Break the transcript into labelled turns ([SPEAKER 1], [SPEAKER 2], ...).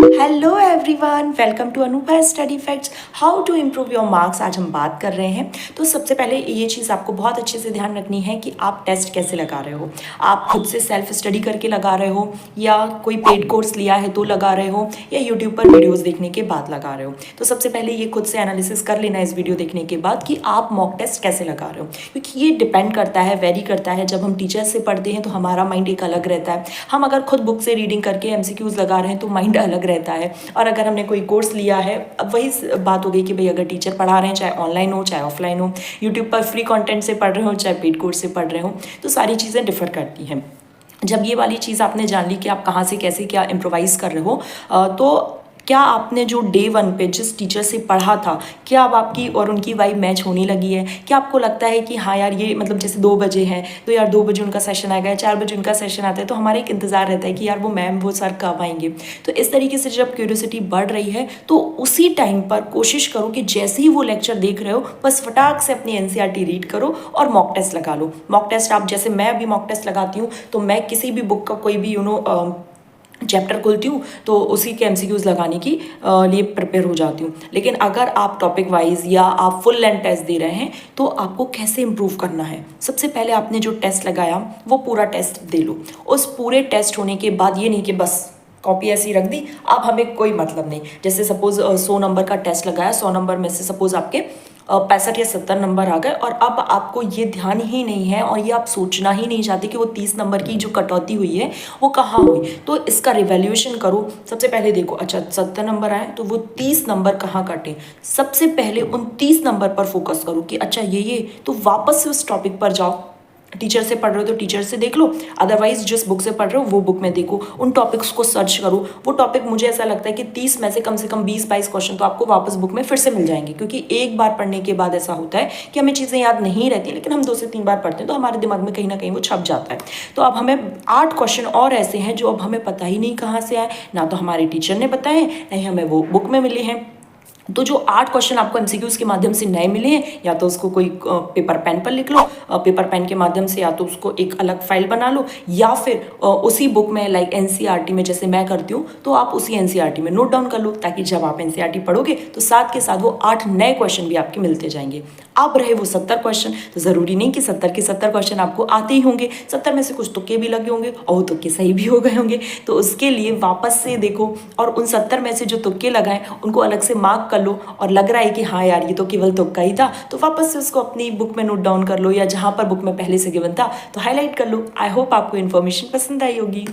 [SPEAKER 1] Hello everyone, welcome to Anupa study facts. How to improve your marks आज हम बात कर रहे हैं। तो सबसे पहले ये चीज़ आपको बहुत अच्छे से ध्यान रखनी है कि आप टेस्ट कैसे लगा रहे हो। आप खुद से सेल्फ स्टडी करके लगा रहे हो या कोई पेड कोर्स लिया है तो लगा रहे हो या यूट्यूब पर वीडियोज़ देखने के बाद लगा रहे हो। तो सबसे पहले ये खुद से एनालिसिस कर लेना इस वीडियो देखने के बाद कि आप मॉक टेस्ट कैसे लगा रहे हो, क्योंकि ये डिपेंड करता है, वेरी करता है। जब हम टीचर से पढ़ते हैं तो हमारा माइंड एक अलग रहता है। हम अगर खुद बुक से रीडिंग करके एमसीक्यूज लगा रहे हैं तो माइंड अलग रहता है। और अगर हमने कोई कोर्स लिया है, अब वही बात हो गई कि भाई अगर टीचर पढ़ा रहे हैं, चाहे ऑनलाइन हो चाहे ऑफलाइन हो, यूट्यूब पर फ्री कंटेंट से पढ़ रहे हो चाहे पेड कोर्स से पढ़ रहे हो, तो सारी चीज़ें डिफर करती हैं। जब ये वाली चीज़ आपने जान ली कि आप कहाँ से कैसे क्या इम्प्रोवाइज़ कर रहे हो, तो क्या आपने जो डे वन पे जिस टीचर से पढ़ा था, क्या अब आपकी और उनकी वाइब मैच होने लगी है? क्या आपको लगता है कि हाँ यार, ये मतलब जैसे 2 बजे हैं तो यार 2 बजे उनका सेशन आएगा, 4 बजे उनका सेशन आता है, तो हमारा एक इंतज़ार रहता है कि यार वो मैम वो सर कब आएंगे। तो इस तरीके से जब क्यूरियोसिटी बढ़ रही है तो उसी टाइम पर कोशिश करो कि जैसे ही वो लेक्चर देख रहे हो बस फटाक से अपनी एनसीईआरटी रीड करो और मॉक टेस्ट लगा लो। मॉक टेस्ट आप जैसे मैं अभी मॉक टेस्ट लगाती हूँ तो मैं किसी भी बुक का कोई भी चैप्टर खोलती हूँ तो उसी के एमसीक्यूज लगाने की लिए प्रिपेयर हो जाती हूँ। लेकिन अगर आप टॉपिक वाइज या आप फुल लेंथ टेस्ट दे रहे हैं तो आपको कैसे इम्प्रूव करना है, सबसे पहले आपने जो टेस्ट लगाया वो पूरा टेस्ट दे लो। उस पूरे टेस्ट होने के बाद ये नहीं कि बस कॉपी ऐसी रख दी, अब हमें कोई मतलब नहीं। जैसे सपोज 100 नंबर का टेस्ट लगाया, 100 नंबर में से सपोज आपके 65 या 70 नंबर आ गए और अब आपको ये ध्यान ही नहीं है और ये आप सोचना ही नहीं चाहते कि वो 30 नंबर की जो कटौती हुई है वो कहाँ हुई। तो इसका रिवैल्यूएशन करो। सबसे पहले देखो, अच्छा 70 नंबर आए तो वो 30 नंबर कहाँ कटे, सबसे पहले उन 30 नंबर पर फोकस करो कि अच्छा ये तो वापस से उस टॉपिक पर जाओ। टीचर से पढ़ रहे हो तो टीचर से देख लो, अदरवाइज जिस बुक से पढ़ रहे हो वो बुक में देखो, उन टॉपिक्स को सर्च करो। वो टॉपिक मुझे ऐसा लगता है कि 30 में से कम 20-22 क्वेश्चन तो आपको वापस बुक में फिर से मिल जाएंगे, क्योंकि एक बार पढ़ने के बाद ऐसा होता है कि हमें चीज़ें याद नहीं रहती, लेकिन हम 2 से 3 बार पढ़ते हैं तो हमारे दिमाग में कहीं ना कहीं वो छप जाता है। तो अब हमें 8 क्वेश्चन और ऐसे हैं जो अब हमें पता ही नहीं कहाँ से आए, ना तो हमारे टीचर ने बताए नहीं हमें वो बुक में मिले हैं। तो जो 8 क्वेश्चन आपको एमसीक्यूज के माध्यम से नए मिले हैं, या तो उसको कोई पेपर पेन पर लिख लो, पेपर पेन के माध्यम से या तो उसको एक अलग फाइल बना लो, या फिर उसी बुक में लाइक एनसीईआरटी में जैसे मैं करती हूँ तो आप उसी एनसीईआरटी में नोट डाउन कर लो, ताकि जब आप एनसीईआरटी पढ़ोगे तो साथ के साथ वो 8 नए क्वेश्चन भी आपके मिलते जाएंगे। अब रहे वो 70 क्वेश्चन, तो ज़रूरी नहीं कि 70 के 70 क्वेश्चन आपको आते ही होंगे, 70 में से कुछ तुक्के भी लगे होंगे और वो तुक्के सही भी हो गए होंगे। तो उसके लिए वापस से देखो और उन 70 में से जो तुक्के लगाएं उनको अलग से मार्क कर लो, और लग रहा है कि हाँ यार ये तो केवल तुक्का ही था तो वापस से उसको अपनी बुक में नोट डाउन कर लो, या जहाँ पर बुक में पहले से गिवन था तो हाईलाइट कर लो। आई होप आपको इन्फॉर्मेशन पसंद आई होगी।